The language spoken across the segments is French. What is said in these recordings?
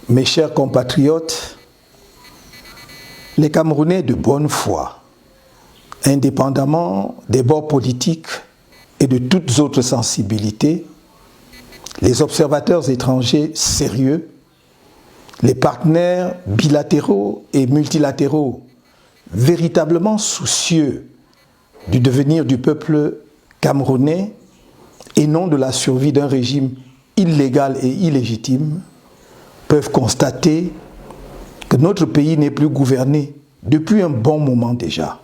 Mes chers compatriotes, les Camerounais de bonne foi, indépendamment des bords politiques et de toutes autres sensibilités, les observateurs étrangers sérieux, les partenaires bilatéraux et multilatéraux véritablement soucieux du devenir du peuple camerounais et non de la survie d'un régime illégal et illégitime, peuvent constater que notre pays n'est plus gouverné depuis un bon moment déjà.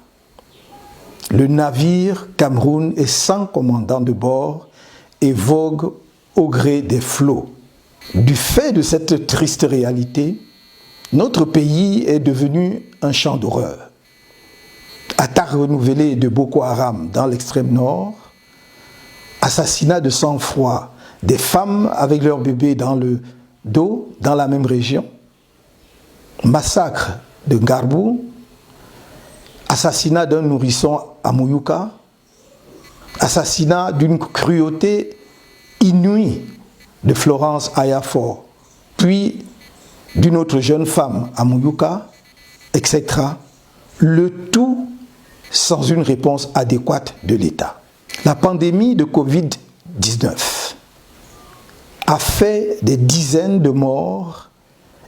Le navire Cameroun est sans commandant de bord et vogue au gré des flots. Du fait de cette triste réalité, notre pays est devenu un champ d'horreur. Attaques renouvelées de Boko Haram dans l'extrême nord, assassinat de sang-froid des femmes avec leurs bébés dans le dos dans la même région, massacre de Ngarbou, assassinat d'un nourrisson à Mouyouka, assassinat d'une cruauté inouïe de Florence Ayafor, puis d'une autre jeune femme à Mouyouka, etc. Le tout sans une réponse adéquate de l'État. La pandémie de Covid-19 a fait des dizaines de morts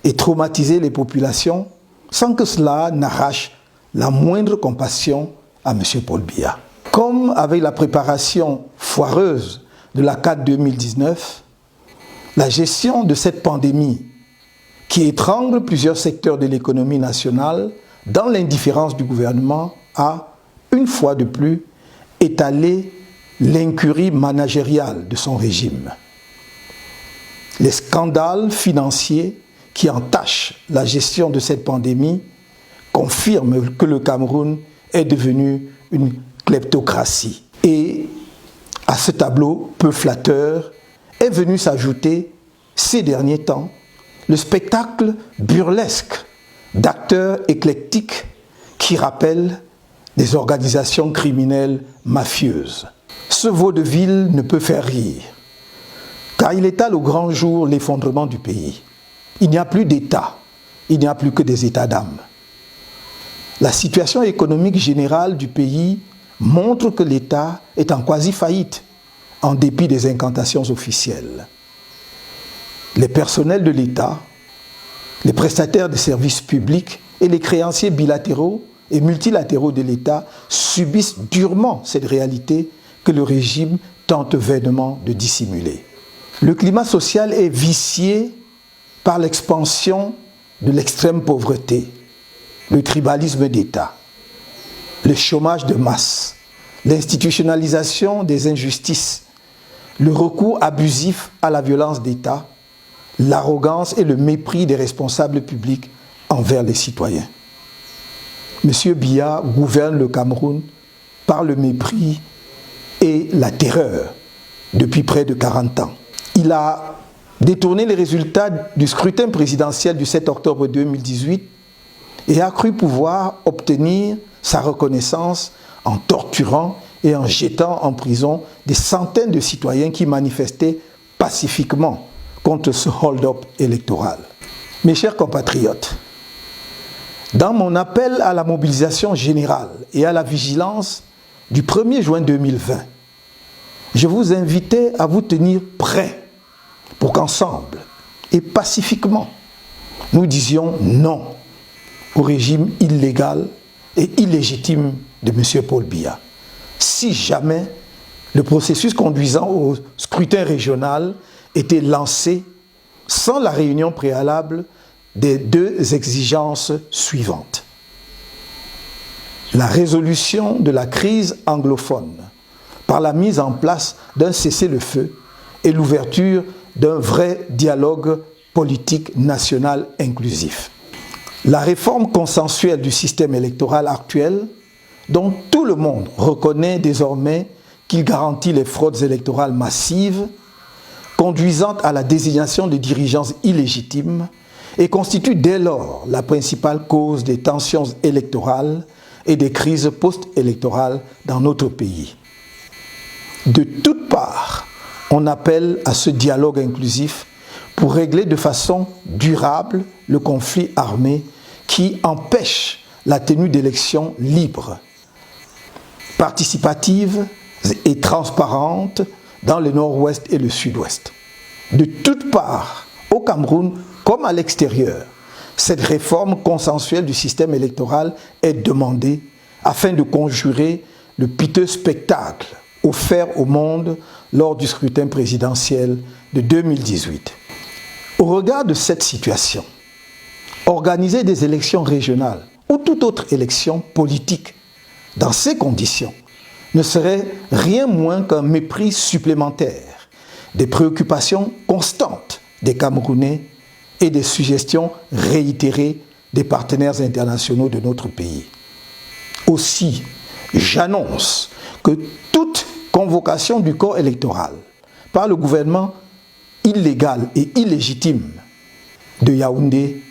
et traumatisé les populations sans que cela n'arrache la moindre compassion à M. Paul Biya. Comme avec la préparation foireuse de la CAD 2019, la gestion de cette pandémie qui étrangle plusieurs secteurs de l'économie nationale dans l'indifférence du gouvernement a, une fois de plus, étalé l'incurie managériale de son régime. Les scandales financiers qui entachent la gestion de cette pandémie confirment que le Cameroun est devenu une kleptocratie. Et à ce tableau peu flatteur est venu s'ajouter, ces derniers temps, le spectacle burlesque d'acteurs éclectiques qui rappellent des organisations criminelles mafieuses. Ce vaudeville ne peut faire rire, car il étale au grand jour l'effondrement du pays. Il n'y a plus d'État, il n'y a plus que des états d'âme. La situation économique générale du pays montre que l'État est en quasi-faillite, en dépit des incantations officielles. Les personnels de l'État, les prestataires de services publics et les créanciers bilatéraux et multilatéraux de l'État subissent durement cette réalité que le régime tente vainement de dissimuler. Le climat social est vicié par l'expansion de l'extrême pauvreté, le tribalisme d'État, le chômage de masse, l'institutionnalisation des injustices, le recours abusif à la violence d'État, l'arrogance et le mépris des responsables publics envers les citoyens. M. Biya gouverne le Cameroun par le mépris et la terreur depuis près de 40 ans. Il a détourné les résultats du scrutin présidentiel du 7 octobre 2018 et a cru pouvoir obtenir sa reconnaissance en torturant et en jetant en prison des centaines de citoyens qui manifestaient pacifiquement contre ce hold-up électoral. Mes chers compatriotes, dans mon appel à la mobilisation générale et à la vigilance du 1er juin 2020, je vous invitais à vous tenir prêts pour qu'ensemble et pacifiquement, nous disions non au régime illégal et illégitime de M. Paul Biya. Si jamais le processus conduisant au scrutin régional était lancé sans la réunion préalable des deux exigences suivantes. La résolution de la crise anglophone par la mise en place d'un cessez-le-feu et l'ouverture d'un vrai dialogue politique national inclusif. La réforme consensuelle du système électoral actuel, dont tout le monde reconnaît désormais qu'il garantit les fraudes électorales massives, conduisant à la désignation de dirigeants illégitimes et constitue dès lors la principale cause des tensions électorales et des crises post-électorales dans notre pays. De toutes parts, on appelle à ce dialogue inclusif pour régler de façon durable le conflit armé qui empêche la tenue d'élections libres, participatives et transparentes dans le nord-ouest et le sud-ouest. De toutes parts, au Cameroun comme à l'extérieur, cette réforme consensuelle du système électoral est demandée afin de conjurer le piteux spectacle offert au monde lors du scrutin présidentiel de 2018. Au regard de cette situation, organiser des élections régionales ou toute autre élection politique dans ces conditions ne serait rien moins qu'un mépris supplémentaire des préoccupations constantes des Camerounais et des suggestions réitérées des partenaires internationaux de notre pays. Aussi, j'annonce que toute convocation du corps électoral par le gouvernement illégal et illégitime de Yaoundé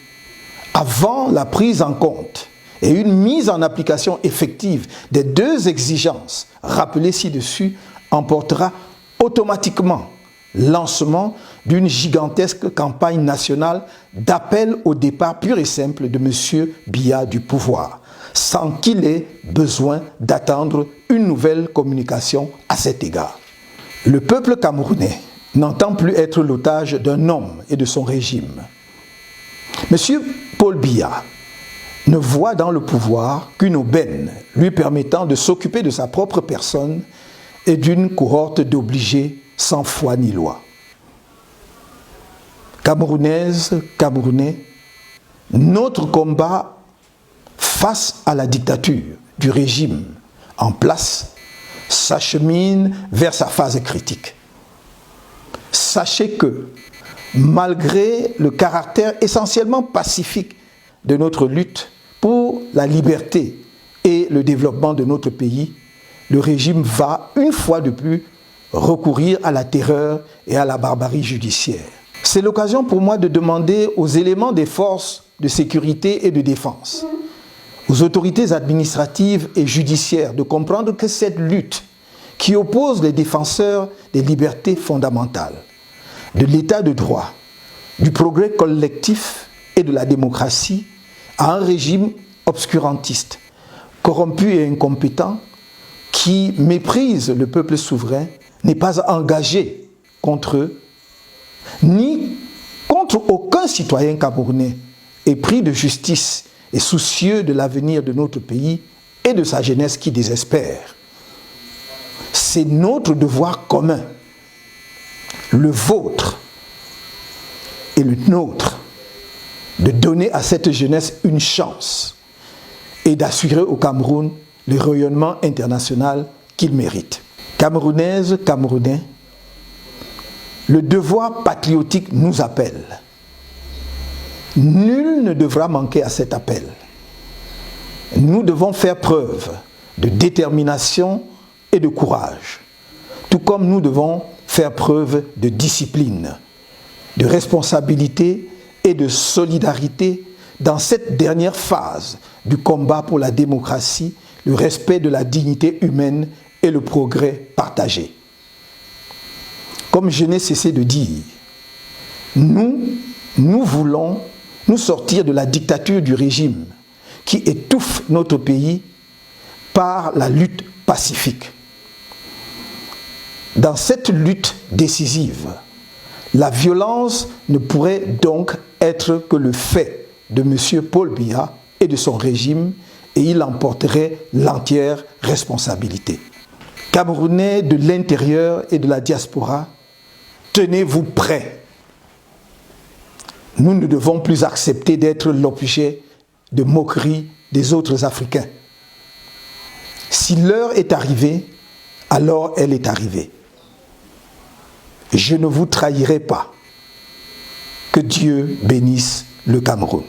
avant la prise en compte et une mise en application effective des deux exigences rappelées ci-dessus emportera automatiquement lancement d'une gigantesque campagne nationale d'appel au départ pur et simple de M. Biya du pouvoir, sans qu'il ait besoin d'attendre une nouvelle communication à cet égard. Le peuple camerounais n'entend plus être l'otage d'un homme et de son régime. M. Paul Biya ne voit dans le pouvoir qu'une aubaine lui permettant de s'occuper de sa propre personne et d'une cohorte d'obligés sans foi ni loi. Camerounaises, Camerounais, notre combat face à la dictature du régime en place s'achemine vers sa phase critique. Sachez que, malgré le caractère essentiellement pacifique de notre lutte pour la liberté et le développement de notre pays, le régime va, une fois de plus, recourir à la terreur et à la barbarie judiciaire. C'est l'occasion pour moi de demander aux éléments des forces de sécurité et de défense, aux autorités administratives et judiciaires de comprendre que cette lutte qui oppose les défenseurs des libertés fondamentales, de l'état de droit, du progrès collectif et de la démocratie à un régime obscurantiste, corrompu et incompétent, qui méprise le peuple souverain, n'est pas engagé contre eux, ni contre aucun citoyen camerounais épris de justice et soucieux de l'avenir de notre pays et de sa jeunesse qui désespère. C'est notre devoir commun, le vôtre et le nôtre, de donner à cette jeunesse une chance et d'assurer au Cameroun le rayonnement international qu'il mérite. Camerounaises, Camerounais, le devoir patriotique nous appelle. Nul ne devra manquer à cet appel. Nous devons faire preuve de détermination et de courage, tout comme nous devons faire preuve de discipline, de responsabilité et de solidarité dans cette dernière phase du combat pour la démocratie, le respect de la dignité humaine et le progrès partagé. Comme je n'ai cessé de dire, nous voulons nous sortir de la dictature du régime qui étouffe notre pays par la lutte pacifique. Dans cette lutte décisive, la violence ne pourrait donc être que le fait de M. Paul Biya et de son régime, et il en porterait l'entière responsabilité. Camerounais de l'intérieur et de la diaspora, tenez-vous prêts. Nous ne devons plus accepter d'être l'objet de moquerie des autres Africains. Si l'heure est arrivée, alors elle est arrivée. Je ne vous trahirai pas. Que Dieu bénisse le Cameroun.